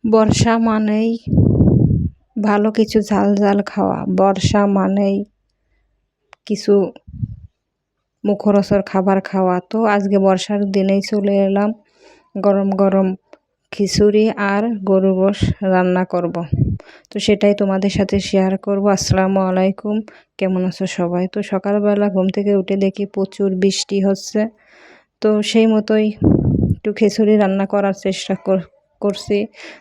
বর্ষা মানেই ভালো কিছু ঝাল ঝাল খাওয়া। বর্ষা মানেই কিছু মুখরোচক খাবার খাওয়া। তো আজকে বর্ষার দিনেই চলে এলাম, গরম গরম খিচুড়ি আর গরুর গোশ রান্না করব। তো সেটাই তোমাদের সাথে শেয়ার করব। আসসালামু আলাইকুম, কেমন আছো সবাই? তো সকালবেলা ঘুম থেকে উঠে দেখি প্রচুর বৃষ্টি হচ্ছে। তো সেই মতোই একটু খিচুড়ি রান্না করার চেষ্টা করছি।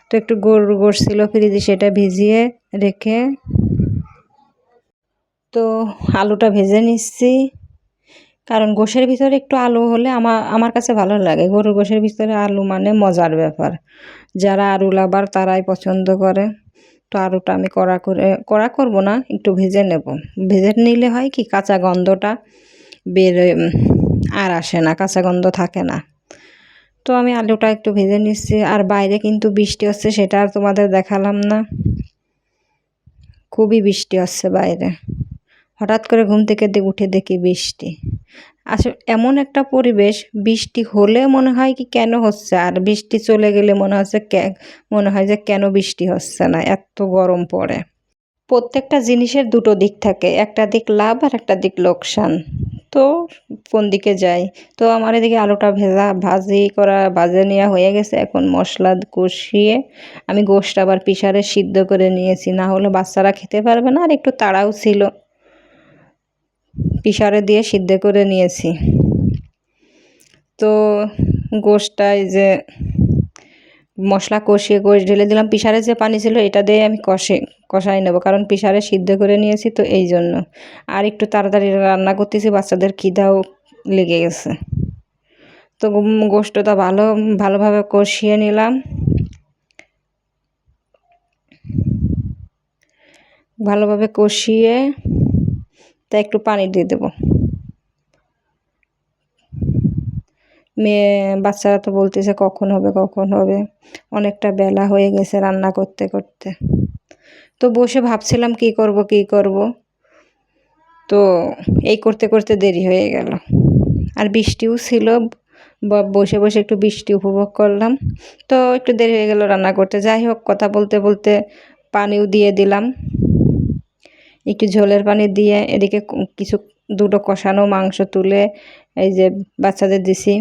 তো একটু গরুর গোশ ছিল ফ্রিজে, সেটা ভিজিয়ে রেখে তো আলুটা ভেজে নিচ্ছি, কারণ গোশের ভিতরে একটু আলু হলে আমার কাছে ভালো লাগে। গরুর গোশের ভিতরে আলু মানে মজার ব্যাপার। যারা আলু লাভার তারাই পছন্দ করে। তো আলুটা আমি কড়া করব না, একটু ভেজে নেব। ভেজে নিলে হয় কি, কাঁচা গন্ধটা বের আর আসে না, কাঁচা গন্ধ থাকে না। তো আমি আলুটা একটু ভেজে নিচ্ছি। আর বাইরে কিন্তু বৃষ্টি হচ্ছে, সেটা আর তোমাদের দেখালাম না। খুবই বৃষ্টি হচ্ছে বাইরে। হঠাৎ করে ঘুম থেকে উঠে দেখি বৃষ্টি। আসলে এমন একটা পরিবেশ, বৃষ্টি হলে মনে হয় কি কেন হচ্ছে, আর বৃষ্টি চলে গেলে মনে হয় যে কেন বৃষ্টি হচ্ছে না, এত গরম পড়ে। প্রত্যেকটা জিনিসের দুটো দিক থাকে, একটা দিক লাভ আর একটা দিক লোকসান। তো কোন দিকে যাই? তো আমার এদিকে আলুটা ভাজে নেওয়া হয়ে গেছে। এখন মশলা কষিয়ে আমি গোশটা আবার প্রেসারে সিদ্ধ করে নিয়েছি, না হলে বাচ্চারা খেতে পারবে না। আর একটু তাড়াও ছিল, প্রেসারে দিয়ে সিদ্ধ করে নিয়েছি। তো গোশটায় যে মশলা কষিয়ে গোশ ঢেলে দিলাম। প্রেসারে যে পানি ছিল এটা দিয়ে আমি কষাই নেব, কারণ প্রেসারে সিদ্ধ করে নিয়েছি, তো এই জন্য। আর একটু তাড়াতাড়ি রান্না করতেছি, বাচ্চাদের খিদাও লেগে গেছে। তো গোশটা ভালোভাবে কষিয়ে নিলাম। ভালোভাবে কষিয়ে তা একটু পানি দিয়ে দেবো। বাচ্চারা তো বলতেছে কখন হবে কখন হবে। অনেকটা বেলা হয়ে গেছে রান্না করতে করতে। তো বসে ভাবছিলাম কি করব। তো এই করতে করতে দেরি হয়ে গেল। আর বৃষ্টিও ছিল, বসে বসে একটু বৃষ্টি উপভোগ করলাম। তো একটু দেরি হয়ে গেল রান্না করতে। যাই হোক, কথা বলতে বলতে পানিও দিয়ে দিলাম, একটু ঝোলের পানি দিয়ে। এদিকে দুটো কষানো মাংস তুলে এই যে বাচ্চাদের দিছি,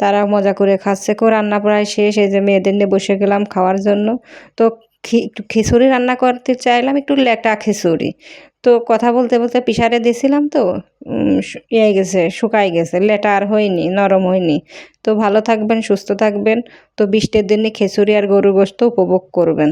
তারা মজা করে খাচ্ছে। রান্না প্রায় শেষ। এই যে মেয়েদের নিয়ে বসে গেলাম খাওয়ার জন্য। তো একটু খিচুড়ি রান্না করতে চাইলাম, একটু লেটা খিচুড়ি। তো কথা বলতে বলতে প্রেসারে দিয়েছিলাম, তো শুকাই গেছে, লেটা আর হয়নি, নরম হয়নি। তো ভালো থাকবেন, সুস্থ থাকবেন। তো বৃষ্টির দিনে খিচুড়ি আর গরুর গোশত উপভোগ করবেন।